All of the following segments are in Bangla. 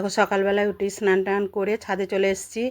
দেখো সকালবেলায় উঠি স্নান টান করে ছাদে চলে এসেছি।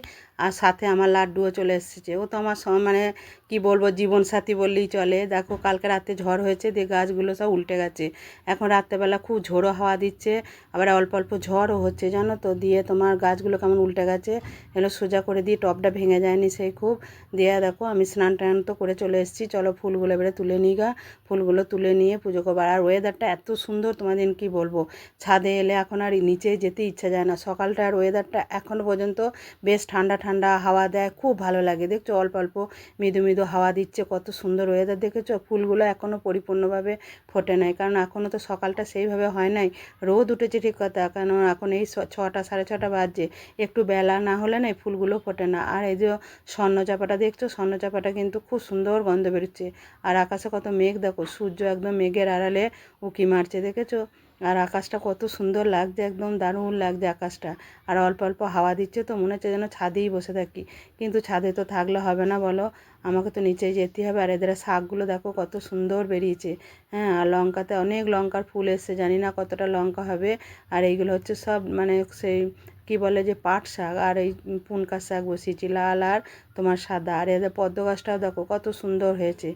আর সাথে আমার লাড্ডুও চলে এসেছে। ও তো আমার মানে কি বলবো, জীবনসাথী বললেই চলে। দেখো কালকে রাতে ঝড় হয়েছে, দিয়ে গাছগুলো সব উল্টে গেছে। এখন রাত্রেবেলা খুব ঝোড়ো হাওয়া দিচ্ছে, আবার অল্প অল্প ঝড়ও হচ্ছে জানো তো। দিয়ে তোমার গাছগুলো কেমন উল্টে গেছে, এগুলো সোজা করে দিয়ে টবটা ভেঙে যায়নি সেই খুব। দিয়ে দেখো আমি স্নান টান তো করে চলে এসেছি। চলো ফুলগুলো এবারে তুলে নিই গা। ফুলগুলো তুলে নিয়ে পুজো করবো। আর ওয়েদারটা এত সুন্দর তোমাদের কি বলবো, ছাদে এলে এখন আর নিচে যেতে ইচ্ছা যায় না। সকালটার ওয়েদারটা এখনও পর্যন্ত বেশ ঠান্ডা ঠান্ডা হাওয়া দেয়, খুব ভালো লাগে। দেখছো অল্প অল্প মৃদু মৃদু হাওয়া দিচ্ছে, কত সুন্দর ওয়েদার দেখেছো। ফুলগুলো এখনও পরিপূর্ণভাবে ফোটে নাই, কারণ এখনও তো সকালটা সেইভাবে হয় নাই। রোদ উঠেছে ঠিক কথা, কারণ এখন এই 6টা 6:30 বাজছে। একটু বেলা না হলে না এই ফুলগুলো ফোটে না। আর এই যে স্বর্ণচাপাটা দেখছো, স্বর্ণচাপাটা কিন্তু খুব সুন্দর গন্ধ বেরোচ্ছে। আর আকাশে কত মেঘ দেখো, সূর্য একদম মেঘের আড়ালে উঁকি মারছে দেখেছো। আর আকাশটা কত সুন্দর লাগছে, একদম দারুণ লাগছে আকাশটা। আর অল্প অল্প হাওয়া দিচ্ছে, তো মনে হচ্ছে যেন ছাদেই বসে থাকি। কিন্তু ছাদে তো থাকলে হবে না বলো, আমাকে তো নিচেই যেতে হবে। আর এদের শাকগুলো দেখো কত সুন্দর বেরিয়েছে। হ্যাঁ, আর লঙ্কাতে অনেক লঙ্কার ফুল এসছে, জানি না কতটা লঙ্কা হবে। আর এইগুলো হচ্ছে সব মানে সেই কি বলে যে পাট শাক, আর এই পুনকার শাক বসিয়েছি, লাল আর তোমার সাদা। আর এদের পদ্ম গাছটাও দেখো কত সুন্দর হয়েছে।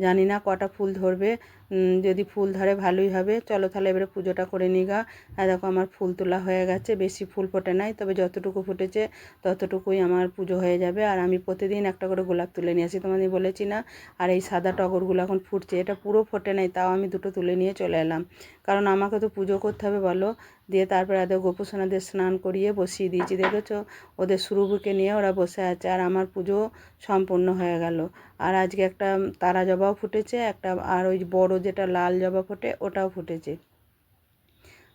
জানি না কটা ফুল ধরবে, যদি ফুল ধরে ভালোই হবে। চলো তাহলে এবারে পুজোটা করে নিই গা। আর দেখো আমার ফুল তোলা হয়ে গেছে, বেশি ফুল ফোটে নাই, তবে যতটুকু ফুটেছে ততটুকুই আমার পুজো হয়ে যাবে। আর আমি প্রতিদিন একটা করে গোলাপ তুলে নিয়ে আসি, তোমাদের বলেছি না। আর এই সাদা টগরগুলো এখন ফুটছে, এটা পুরো ফোটে নাই, তাও আমি দুটো তুলে নিয়ে চলে এলাম, কারণ আমাকে তো পুজো করতে হবে বলো। দিয়ে তারপরে এদের গোপুসোনাদের স্নান করিয়ে বসিয়ে দিয়েছি, দেখেছো ওদের সুরভুকে নিয়ে ওরা বসে আছে। আর আমার পুজো সম্পূর্ণ হয়ে গেল। আর আজকে একটা তারা জবাও ফুটেছে একটা, আর ওই বড় যেটা লাল জবা ফোটে ওটাও ফুটেছে।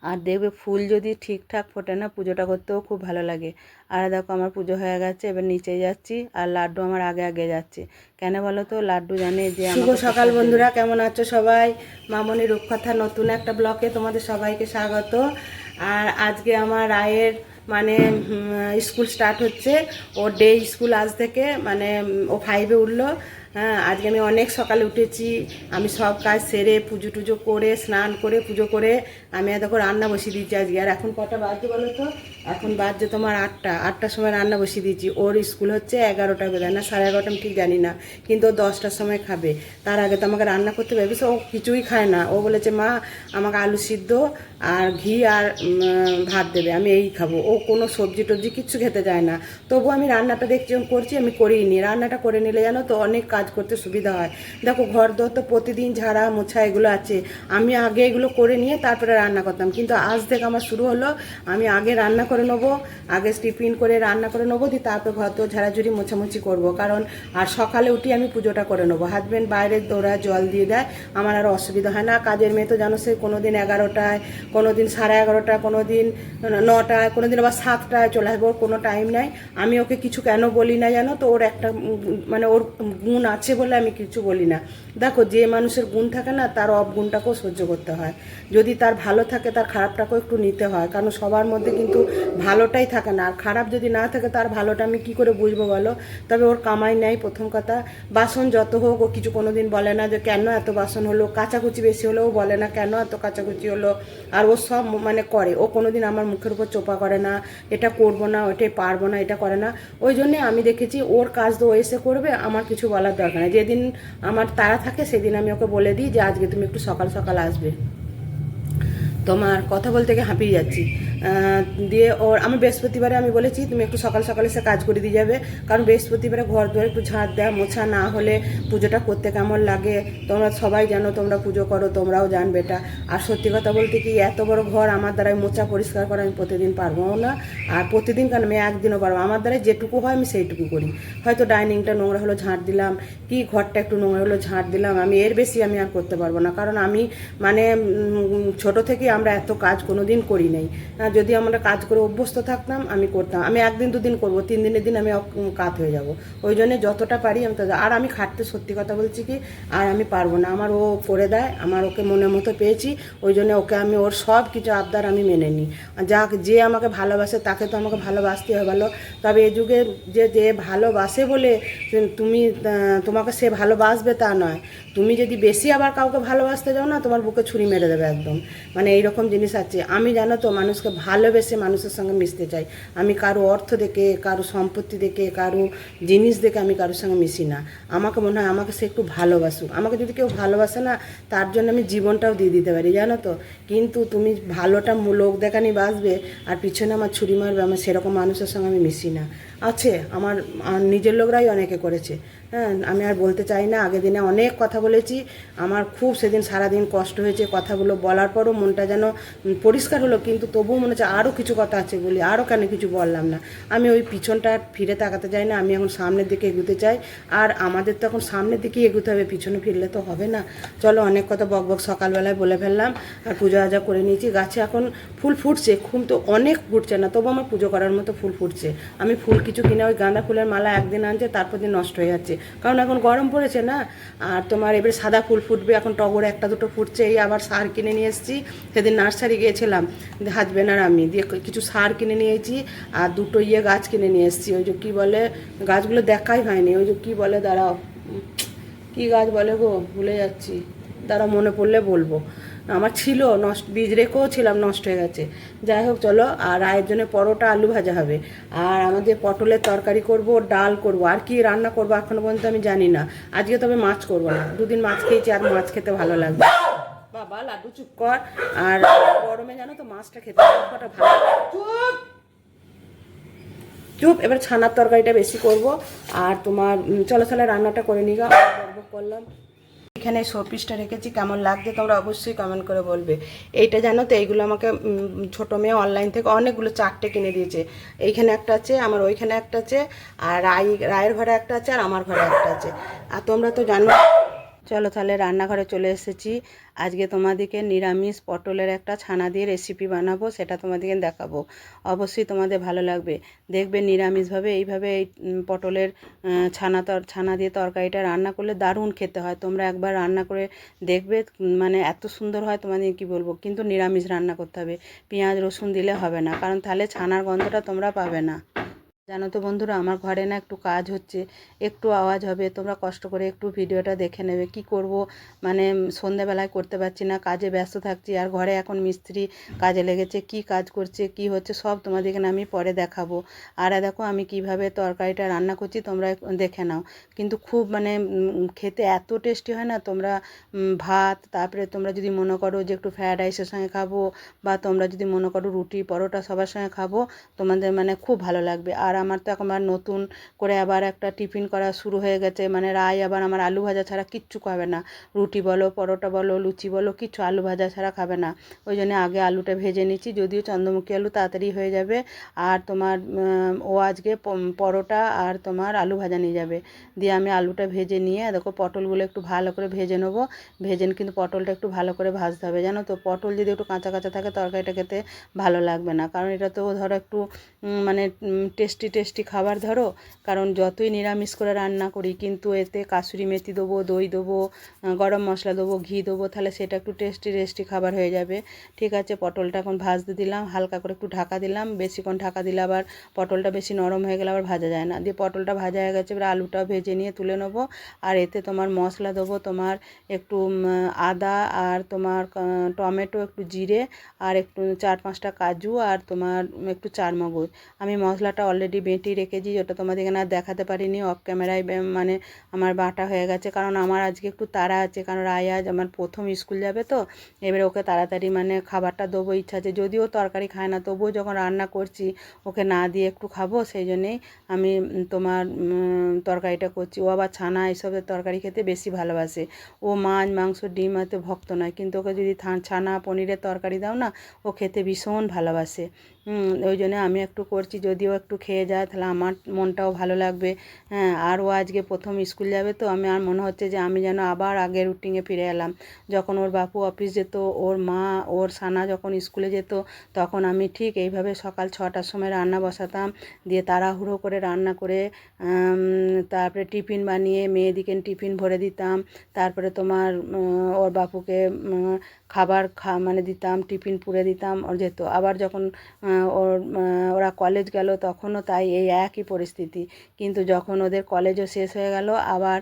আর দেখবে ফুল যদি ঠিকঠাক ফোটে না, পুজোটা করতেও খুব ভালো লাগে। আর দেখো আমার পুজো হয়ে গেছে, এবার নিচে যাচ্ছি। আর লাড্ডু আমার আগে আগে যাচ্ছে, কেন বলো তো, লাড্ডু জানে যে শুভ সকাল বন্ধুরা, কেমন আছো সবাই? মামনি রূপকথা নতুন একটা ব্লকে তোমাদের সবাইকে স্বাগত। আর আজকে আমার রায়ের মানে স্কুল স্টার্ট হচ্ছে, ওর ডে স্কুল আজ থেকে, মানে ও 5-এ উঠলো। হ্যাঁ, আজকে আমি অনেক সকালে উঠেছি, আমি সব কাজ সেরে পুজো টুজো করে স্নান করে পুজো করে আমি দেখো রান্না বসিয়ে দিয়েছি আজকে। আর এখন কটা বাজছে বলো তো, এখন বাজছে তোমার 8টার সময় রান্না বসিয়ে দিয়েছি। ওর স্কুল হচ্ছে 11টা বেলা না 11:30, আমি ঠিক জানি না, কিন্তু ও 10টার সময় খাবে। তার আগে তো আমাকে রান্না করতে হবে। ও কিছুই খায় না, ও বলেছে মা আমাকে আলু সিদ্ধ আর ঘি আর ভাত দেবে, আমি এই খাবো। ও কোনো সবজি টবজি কিচ্ছু খেতে চায় না। তবু আমি রান্নাটা দেখছি করছি, আমি করেই নি। রান্নাটা করে নিলে জানো তো অনেক কাজ করতে সুবিধা হয়। দেখো ঘর দর তো প্রতিদিন ঝাড়া মোছা এগুলো আছে, আমি আগে এগুলো করে নিয়ে তারপরে রান্না করতাম। কিন্তু আজ থেকে আমার শুরু হলো, আমি আগে রান্না করে নেবো, আগে টিফিন করে রান্না করে নেবো, দিয়ে তারপর ঘর দর ঝাড়াঝুড়ি মোছামুছি করবো। কারণ আর সকালে উঠি আমি পুজোটা করে নেবো। হাজব্যান্ড বাইরে দৌড়া জল দিয়ে দেয়, আমার আর অসুবিধা হয় না। কাজের মেয়ে তো জানো, সে কোনো দিন 11টায়, কোনো দিন 11:30, কোনো দিন 9টায়, কোনো দিন আবার 7টায় চলে আসবে, ওর কোনো টাইম নাই। আমি ওকে কিছু কেন বলি না জানো তো, ওর একটা মানে ওর গুণ আছে বলে আমি কিছু বলি না। দেখো যে মানুষের গুণ থাকে না, তার অবগুণটাকেও সহ্য করতে হয়। যদি তার ভালো থাকে, তার খারাপটাকেও একটু নিতে হয়, কারণ সবার মধ্যে কিন্তু ভালোটাই থাকে না। আর খারাপ যদি না থাকে, তার ভালোটা আমি কি করে বুঝবো বলো? তবে ওর কামাই নেই প্রথম কথা। বাসন যত হোক, ও কিছু কোনো দিন বলে না যে কেন এত বাসন হলো। কাচাকুচি বেশি হলেও বলে না কেন এত কাচাকুচি হলো। আর ও সব মানে করে, ও কোনো দিন আমার মুখের উপর চোপা করে না, এটা করবো না, ওইটাই পারবো না, এটা করে না। ওই জন্যে আমি দেখেছি ওর কাজ তো ও এসে করবে, আমার কিছু বলার দরকার নেই। যেদিন আমার তাড়া থাকে সেদিন আমি ওকে বলে দিই যে আজকে তুমি একটু সকাল সকাল আসবে। তোমার কথা বলতে গিয়ে হাঁপিয়ে যাচ্ছি। দিয়ে ওর আমি বৃহস্পতিবারে আমি বলেছি তুমি একটু সকাল সকালে সে কাজ করে দিয়ে যাবে, কারণ বৃহস্পতিবারে ঘর দুয়ার একটু ঝাঁট দেওয়া মোছা না হলে পুজোটা করতে কেমন লাগে। তোমরা সবাই জানো, তোমরা পুজো করো, তোমরাও জানবে এটা। আর সত্যি কথা বলতে কি, এত বড় ঘর আমার দ্বারাই মোছা পরিষ্কার করা আমি প্রতিদিন পারবো না। আর প্রতিদিন কেন, আমি একদিনও পারবো, আমার দ্বারাই যেটুকু হয় আমি সেইটুকু করি। হয়তো ডাইনিংটা নোংরা হলো ঝাঁট দিলাম, কি ঘরটা একটু নোংরা হলো ঝাঁট দিলাম, আমি এর বেশি আমি আর করতে পারবো না। কারণ আমি মানে ছোট থেকে আমরা এত কাজ কোনো দিন করি নাই। যদি আমরা কাজ করে অভ্যস্ত থাকতাম আমি করতাম, আমি একদিন দুদিন করবো, 3 দিনের দিন আমি কাত হয়ে যাব। ওই জন্য যতটা পারি আমি তত। আর আমি খাটতে সত্যি কথা বলছি কি, আর আমি পারবো না। আমার ও করে দেয়, আমার ওকে মনের মতো পেয়েছি, ওই জন্য ওকে আমি ওর সব কিছু আবদার আমি মেনে নিই। যে আমাকে ভালোবাসে তাকে তো আমাকে ভালোবাসতে হয় ভালো। তবে এই যুগে যে ভালোবাসে বলে তুমি তোমাকে সে ভালোবাসবে তা নয়। তুমি যদি বেশি আবার কাউকে ভালোবাসতে যাও না, তোমার বুকে ছুরি মেরে দেবে একদম, মানে এইরকম জিনিস আছে। আমি জানো তো মানুষকে ভালোবেসে মানুষের সঙ্গে মিশতে চাই। আমি কারো অর্থ দেখে, কারো সম্পত্তি দেখে, কারো জিনিস দেখে আমি কারোর সঙ্গে মিশি না। আমাকে মনে হয় আমাকে সে একটু ভালোবাসুক। আমাকে যদি কেউ ভালোবাসে না, তার জন্য আমি জীবনটাও দিয়ে দিতে পারি, জানো তো। কিন্তু তুমি ভালোটা লোক দেখানি বাসবে আর পিছনে আমার ছুরি মারবে, আমার সেরকম মানুষের সঙ্গে আমি মিশি না। আছে আমার নিজের লোকরাই অনেকে করেছে। হ্যাঁ, আমি আর বলতে চাই না। আগের দিনে অনেক কথা বলেছি, আমার খুব সেদিন সারাদিন কষ্ট হয়েছে। কথাগুলো বলার পরও মনটা যেন পরিষ্কার হলো, কিন্তু তবুও মনে হচ্ছে আরও কিছু কথা আছে বলি, আরও কেন কিছু বললাম না। আমি ওই পিছনটা ফিরে তাকাতে চাই না, আমি এখন সামনের দিকে এগোতে চাই। আর আমাদের তো এখন সামনের দিকেই এগোতে হবে, পিছনে ফিরলে তো হবে না। চলো, অনেক কথা বকবক সকালবেলায় বলে ফেললাম। আর পুজো আজা করে নিয়েছি। গাছে এখন ফুল ফুটছে, খুব তো অনেক ফুটছে না, তবু আমার পুজো করার মতো ফুল ফুটছে। আমি ফুল কিছু কিনে ওই গাঁদা ফুলের মালা একদিন আনছে, তারপর দিন নষ্ট হয়ে যাচ্ছে, কারণ এখন গরম পড়েছে না। আর তোমার এবারে সাদা ফুল ফুটবে, এখন টগর একটা দুটো ফুটছে। এই আবার সার কিনে নিয়ে এসেছি, সেদিন নার্সারি গিয়েছিলাম হাজবেন্ড আর আমি, দিয়ে কিছু সার কিনে নিয়েছি আর দুটো গাছ কিনে নিয়ে এসেছি। ওই যে কী বলে, গাছগুলো দেখাই হয়নি, ওই যে কী বলে, দাঁড়াও, কী গাছ বলে গো, ভুলে যাচ্ছি, দাঁড়াও মনে পড়লে বলবো। আমার ছিল নষ্ট, বীজ রেখেও ছিলাম, নষ্ট হয়ে গেছে। যাই হোক, চলো। আর রায়ের জন্য পরোটা আলু ভাজা হবে, আর আমাদের পটলের তরকারি করব, ডাল করব, আর কি রান্না করবো এখনো পর্যন্ত আমি জানি না। আজকে তবে মাছ করবো না, দুদিন মাছ খেয়েছি, আর মাছ খেতে ভালো লাগবে। বাবা লাড্ডু চুপ কর। আর গরমে জানো তো মাছটা খেতে কতটা ভালো। চুপ চুপ। এবার ছানার তরকারিটা বেশি করব। আর তোমার চলো তাহলে রান্নাটা করে নিগা, গর্ব করলাম। এখানে শোপিসটা রেখেছি, কেমন লাগছে তোমরা অবশ্যই কমেন্ট করে বলবে। এইটা জানো তো, এইগুলো আমাকে ছোটো মেয়ে অনলাইন থেকে অনেকগুলো 4টে কিনে দিয়েছে। এইখানে একটা আছে, আমার ওইখানে একটা আছে, আর রায়ের ঘরে একটা আছে, আর আমার ঘরে একটা আছে। আর তোমরা তো জানো। চলো তাহলে রান্নাঘরে চলে এসেছি। আজকে তোমাদেরকে নিরামিষ পটলের একটা ছানা দিয়ে রেসিপি বানাবো, সেটা তোমাদেরকে দেখাবো। অবশ্যই তোমাদের ভালো লাগবে। দেখবে নিরামিষভাবে এইভাবে এই পটলের ছানা দিয়ে তরকারিটা রান্না করলে দারুণ খেতে হয়। তোমরা একবার রান্না করে দেখবে, মানে এত সুন্দর হয়, তোমাদের কি বলবো। কিন্তু নিরামিষ রান্না করতে হবে, পেঁয়াজ রসুন দিলে হবে না, কারণ তাহলে ছানার গন্ধটা তোমরা পাবে না। জানো তো বন্ধুরা, আমার ঘরে না একটু কাজ হচ্ছে, একটু আওয়াজ হবে, তোমরা কষ্ট করে একটু ভিডিওটা দেখে নেবে। কি করব, মানে সন্ধ্যাবেলায় করতে পারছি না, কাজে ব্যস্ত থাকছি। আর ঘরে এখন মিস্ত্রি কাজে লেগেছে, কি কাজ করছে কি হচ্ছে সব তোমাদেরকে আমি পরে দেখাবো। আর দেখো আমি কিভাবে তরকারিটা রান্না করছি, তোমরা দেখে নাও। কিন্তু খুব মানে খেতে এত টেস্টি হয় না। তোমরা ভাত, তারপরে তোমরা যদি মনে করো যে একটু ফ্রায়েড রাইসের সঙ্গে খাবো, বা তোমরা যদি মনে করো রুটি পরোটা সবার সঙ্গে খাবো, তোমাদের মানে খুব ভালো লাগবে। আর আমার তো এখন নতুন করে আবার একটা টিফিন করা শুরু হয়ে গেছে, মানে রায় আবার আমার আলু ভাজা ছাড়া কিচ্ছু খাবে না। রুটি বলো, পরোটা বলো, লুচি বলো, কিচ্ছু আলু ভাজা ছাড়া খাবে না। ওই জন্য আগে আলুটা ভেজে নিচ্ছি, যদিও চন্দ্রমুখী আলু তাড়াতাড়ি হয়ে যাবে। আর তোমার ও আজকে পরোটা আর তোমার আলু ভাজা নিয়ে যাবে। দিয়ে আমি আলুটা ভেজে নিয়ে দেখো পটলগুলো একটু ভালো করে ভেজে নেবো। কিন্তু পটলটা একটু ভালো করে ভাজতে হবে, জানো তো। পটল যদি একটু কাঁচা কাঁচা থাকে, তরকারিটা খেতে ভালো লাগবে না, কারণ এটা তো ধরো একটু মানে টেস্টি টেস্টি খাবার ধরো। কারণ যতই নিরামিষ করে রান্না করি, কিন্তু এতে কাসুরি মেথি দেবো, দই দেবো, গরম মশলা দেবো, ঘি দেবো, তাহলে সেটা একটু টেস্টি টেস্টি খাবার হয়ে যাবে। ঠিক আছে, পটলটা এখন ভাজতে দিলাম, হালকা করে একটু ঢাকা দিলাম। বেশিক্ষণ ঢাকা দিলে আবার পটলটা বেশি নরম হয়ে গেলে আবার ভাজা যায় না। দিয়ে পটলটা ভাজা হয়ে গেছে, এবার আলুটাও ভেজে নিয়ে তুলে নেবো। আর এতে তোমার মশলা দেবো, তোমার একটু আদা, আর তোমার টমেটো, একটু জিরে, আর একটু 4-5টা কাজু, আর তোমার একটু চারমগজ। আমি মশলাটা অলরেডি বেটে রেখেছি, ওটা তোমাদেরকে না দেখাতে পারিনি, অফ ক্যামেরায় মানে আমার বাটা হয়ে গেছে। কারণ আমার আজকে একটু তাড়া আছে, কারণ রায় আজ আমার প্রথম স্কুল যাবে তো। এবারে ওকে তাড়াতাড়ি মানে খাবারটা দেবো, ইচ্ছা আছে। যদিও তরকারি খায় না, তবুও যখন রান্না করছি ওকে না দিয়ে একটু খাবো, সেই জন্যেই আমি তোমার তরকারিটা করছি। ও আবার ছানা এসবের তরকারি খেতে বেশি ভালোবাসে। ও মাছ মাংস ডিম এত ভক্ত নয়, কিন্তু ওকে যদি ছানা পনিরের তরকারি দাও না, ও খেতে ভীষণ ভালোবাসে। ওই জন্য আমি একটু করছি, যদিও একটু খেয়ে যায় তাহলে আমার মনটাও ভালো লাগবে। হ্যাঁ, আর ও আজকে প্রথম স্কুল যাবে তো, আমি আর মনে হচ্ছে যে আমি যেন আবার আগের রুটিনে ফিরে এলাম। যখন ওর বাপু অফিস যেত, ওর মা, ওর সানা যখন স্কুলে যেত, তখন আমি ঠিক এইভাবে সকাল 6টার সময় রান্না বসাতাম। দিয়ে তাড়াহুড়ো করে রান্না করে তারপরে টিফিন বানিয়ে মেয়েদিকে টিফিন ভরে দিতাম। তারপরে তোমার ওর বাপুকে খাবার মানে দিতাম, টিফিন পুড়ে দিতাম, ওর যেত। আবার যখন ওরা কলেজ গেল তখনও তাই, এই একই পরিস্থিতি। কিন্তু যখন ওদের কলেজও শেষ হয়ে গেল, আবার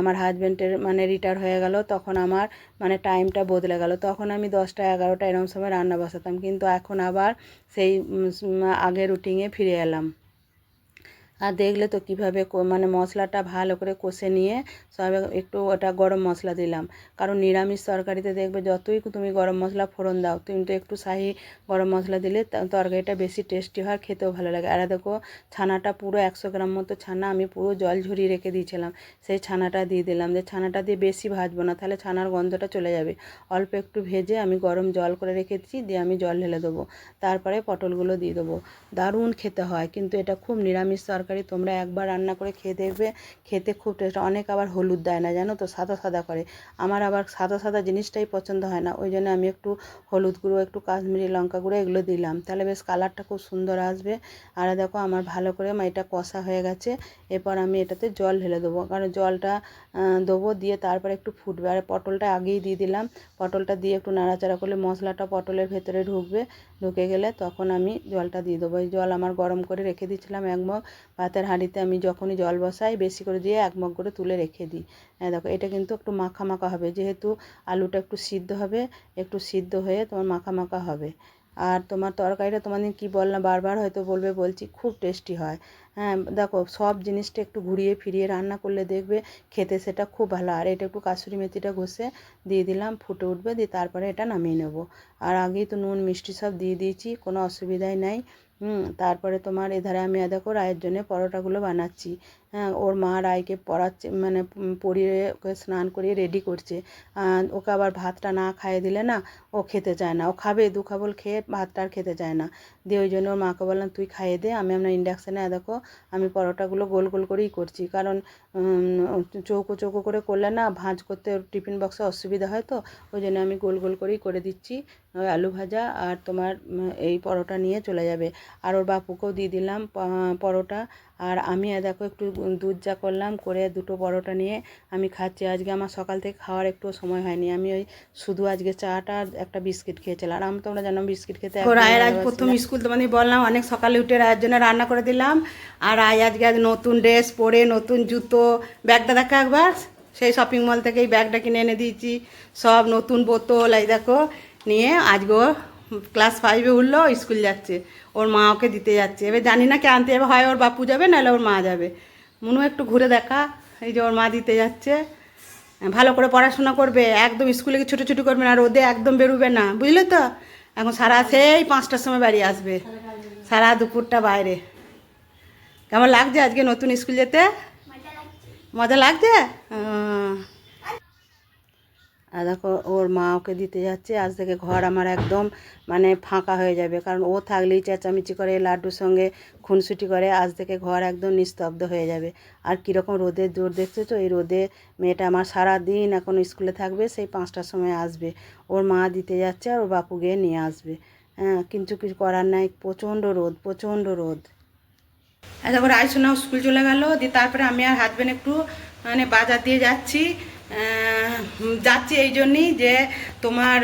আমার হাজব্যান্ডের মানে রিটায়ার হয়ে গেল, তখন আমার মানে টাইমটা বদলে গেল। তখন আমি 10টা 11টা এরকম সময় রান্না বসাতাম, কিন্তু এখন আবার সেই আগের রুটিনে ফিরে এলাম। আর দেখলে তো কীভাবে মানে মশলাটা ভালো করে কষে নিয়ে সব একটু ওটা গরম মশলা দিলাম, কারণ নিরামিষ তরকারিতে দেখবে যতই তুমি গরম মশলা ফোড়ন দাও, কিন্তু একটু শাহি গরম মশলা দিলে তরকারিটা বেশি টেস্টি হয়, খেতেও ভালো লাগে। আর দেখো ছানাটা পুরো 100 গ্রাম মতো ছানা আমি পুরো জল ঝরিয়ে রেখে দিয়েছিলাম, সেই ছানাটা দিয়ে দিলাম। যে ছানাটা দিয়ে বেশি ভাজবো না, তাহলে ছানার গন্ধটা চলে যাবে। অল্প একটু ভেজে আমি গরম জল করে রেখেছি, দিয়ে আমি জল ঢেলে দেবো, তারপরে পটলগুলো দিয়ে দেবো। দারুণ খেতে হয়, কিন্তু এটা খুব নিরামিষ তরকারি, তোমরা একবার রান্না করে খেয়ে দেখবে, খেতে খুব টেস্ট। অনেক আবার হলুদ দেয় না, জানো তো, সাদা সাদা করে। আমার আবার সাদা সাদা জিনিসটাই পছন্দ হয় না, ওই জন্য আমি একটু হলুদ গুঁড়ো, একটু কাশ্মীরি লঙ্কা গুঁড়ো এগুলো দিলাম, তাহলে বেশ কালারটা খুব সুন্দর আসবে। আর দেখো আমার ভালো করে এটা কষা হয়ে গেছে। এরপর আমি এটাতে জল ঢেলে দেবো, কারণ জলটা দেবো, দিয়ে তারপরে একটু ফুটবে। আর পটলটা আগেই দিয়ে দিলাম, পটলটা দিয়ে একটু নাড়াচাড়া করলে মশলাটা পটলের ভেতরে ঢুকবে, ঢুকে গেলে তখন আমি জলটা দিয়ে দেবো। এই জল আমার গরম করে রেখে দিয়েছিলাম 1 মগ ভাতের হাঁড়িতে। আমি যখনই জল বসাই বেশি করে দিয়ে 1 মগ করে তুলে রেখে দিই। হ্যাঁ দেখো, এটা কিন্তু একটু মাখা মাখা হবে, যেহেতু আলুটা একটু সিদ্ধ হবে, একটু সিদ্ধ হয়ে তোমার মাখা মাখা হবে। আর তোমার তরকারিটা তোমাদের কী বললাম, বারবার হয়তো বলছি, খুব টেস্টি হয়। হ্যাঁ দেখো, সব জিনিসটা একটু ঘুরিয়ে ফিরিয়ে রান্না করলে দেখবে খেতে সেটা খুব ভালো। আর এটা একটু কাসুরি মেথিটা ঘষে দিয়ে দিলাম, ফুটে উঠবে, দিয়ে তারপরে এটা নামিয়ে নেব। আর আগেই তো নুন মিষ্টি সব দিয়ে দিয়েছি, কোনো অসুবিধাই নাই। তারপরে তোমার এধারে আমি দেখো রায়ের জন্য পরোটাগুলো বানাচ্ছি। হ্যাঁ, ওর মা রায়কে পড়াচ্ছে, মানে পড়িয়ে ওকে স্নান করিয়ে রেডি করছে। ওকে আবার ভাতটা না খাইয়ে দিলে না, ও খেতে চায় না। ও খাবে দু খাবল খেয়ে, ভাতটা আর খেতে চায় না। দিয়ে ওই জন্য ওর মাকে বললাম তুই খাইয়ে দে, আমি আপনার ইন্ডাকশানে দেখো আমি পরোটাগুলো গোল গোল করেই করছি, কারণ চৌকো চৌকো করে করলে না ভাঁজ করতে টিফিন বক্সে অসুবিধা হয়, তো ওই জন্য আমি গোল গোল করেই করে দিচ্ছি। ওই আলু ভাজা আর তোমার এই পরোটা নিয়ে চলে যাবে। আর ওর বাপুকেও দিয়ে দিলাম পরোটা। আর আমি দেখো একটু দুধ চা করলাম, করে 2টো পরোটা নিয়ে আমি খাচ্ছি। আজকে আমার সকাল থেকে খাওয়ার একটু সময় হয়নি, আমি ওই শুধু আজকে চাটা আর একটা বিস্কিট খেয়েছিলাম। আর আমি, তোমরা জানো বিস্কিট খেতে রায়ের আজ প্রথম স্কুল, তোমাদের বললাম অনেক সকালে উঠে রায়ের জন্য রান্না করে দিলাম। আর আজকে নতুন ড্রেস পরে, নতুন জুতো, ব্যাগটা দেখো একবার, সেই শপিং মল থেকে এই ব্যাগটা কিনে এনে দিয়েছি, সব নতুন বোতল এই দেখো নিয়ে আজকেও ক্লাস 5-এ উঠলো, স্কুল যাচ্ছে। ওর মা ওকে দিতে যাচ্ছে, এবার জানি না কে আনতে যাবে, হয় ওর বাপু যাবে নাহলে ওর মা যাবে। মনু একটু ঘুরে দেখা, এই যে ওর মা দিতে যাচ্ছে। ভালো করে পড়াশোনা করবে, একদম স্কুলে ছুটি করবে না, রোদে একদম বেরোবে না, বুঝলে তো। এখন সারা সেই 5টার সময় বাড়ি আসবে, সারা দুপুরটা বাইরে। কেমন লাগছে আজকে নতুন স্কুল যেতে? মজা লাগছে। আর দেখো ওর মা ওকে দিতে যাচ্ছে। আজ থেকে ঘর আমার একদম মানে ফাঁকা হয়ে যাবে, কারণ ও থাকলেই চেঁচামেচি করে, লাড্ডুর সঙ্গে খুনসুটি করে। আজ থেকে ঘর একদম নিস্তব্ধ হয়ে যাবে। আর কীরকম রোদের জোর দেখছো তো, এই রোদে মেয়েটা আমার সারা দিন এখন স্কুলে থাকবে, সেই 5টার সময় আসবে। ওর মা দিতে যাচ্ছে আর ওর বাপু গিয়ে নিয়ে আসবে। হ্যাঁ, কিন্তু কিছু করার নাই, প্রচণ্ড রোদ, প্রচণ্ড রোদ। তারপরে আয়সোনাও স্কুল চলে গেল, দিয়ে তারপরে আমি আর হাজব্যান্ড একটু মানে বাজার দিয়ে যাচ্ছি। এই জন্যই যে তোমার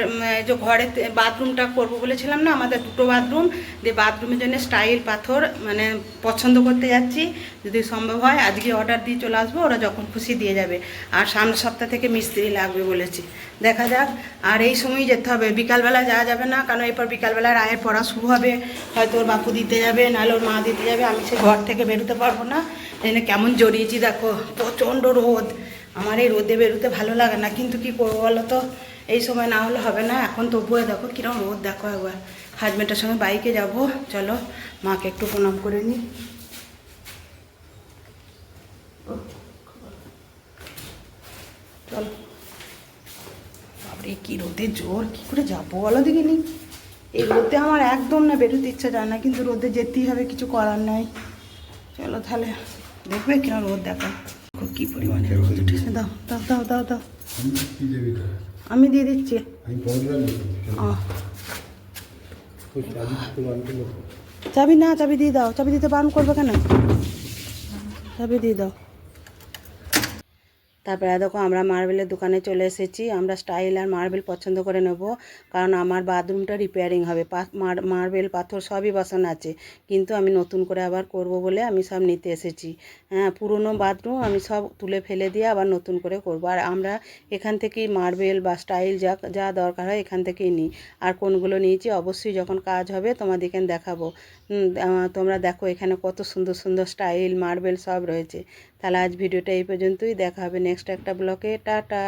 যে ঘরে বাথরুমটা করবো বলেছিলাম না, আমাদের 2টো বাথরুম, দিয়ে বাথরুমের জন্য স্টাইল পাথর মানে পছন্দ করতে যাচ্ছি। যদি সম্ভব হয় আজকে অর্ডার দিয়ে চলে আসবো, ওরা যখন খুশি দিয়ে যাবে। আর সামনের সপ্তাহ থেকে মিস্ত্রি লাগবে বলেছি, দেখা যাক। আর এই সময় যেতে হবে, বিকালবেলা যাওয়া যাবে না, কারণ এরপর বিকালবেলা রায়ের পড়া শুরু হবে, হয়তো ওর বাপু দিতে যাবে, নাহলে ওর মা দিতে যাবে। আমি সে ঘর থেকে বেরোতে পারবো না, এনে কেমন জড়িয়েছি দেখো, প্রচণ্ড রোদ। আমার এই রোদে বেরোতে ভালো লাগে না, কিন্তু কি করবো বলো তো, এই সময় না হলে হবে না। এখন তবুও দেখো কিরম রোদ, দেখো একবার। হাজব্যান্ডের সঙ্গে বাইকে যাব, চলো মাকে একটু প্রণাম করে নিই। চলো, বাপরে কি রোদে জোর, কি করে যাবো বলো দেখিনি। এই রোদে আমার একদম না বেরোতে ইচ্ছা যায় না, কিন্তু রোদে যেতেই হবে, কিছু করার নাই। চলো তাহলে, দেখবে কিরম রোদ দেখো, কি পরিমাণে রোদ উঠেছে। দাও দাও দাও দাও দাও, আমি দিয়ে দিচ্ছি। চাবি না, চাবি দিয়ে দাও, চাবি দিতে বারণ করবে কেন, চাবি দিয়ে দাও। তারপরে দেখো আমরা মার্বেলের দোকানে চলে এসেছি। আমরা স্টাইল আর মার্বেল পছন্দ করে নেব, কারণ আমার বাথরুমটা রিপেয়ারিং হবে। মার্বেল পাথর সবই বসানো আছে, কিন্তু আমি নতুন করে আবার করব বলে আমি সব নিতে এসেছি। হ্যাঁ, পুরনো বাথরুম আমি সব তুলে ফেলে দিয়ে আবার নতুন করে করব। আর আমরা এখান থেকেই মার্বেল বা স্টাইল যা যা দরকার হয় এখান থেকেই নিই। আর কোনগুলো নিয়েছি অবশ্যই যখন কাজ হবে তোমাদেরকে দেখাবো। তোমরা দেখো এখানে কত সুন্দর সুন্দর স্টাইল মার্বেল সব রয়েছে। তাহলে আজ ভিডিওটা এই পর্যন্তই, দেখা হবে নেক্সট একটা ব্লগে। টাটা।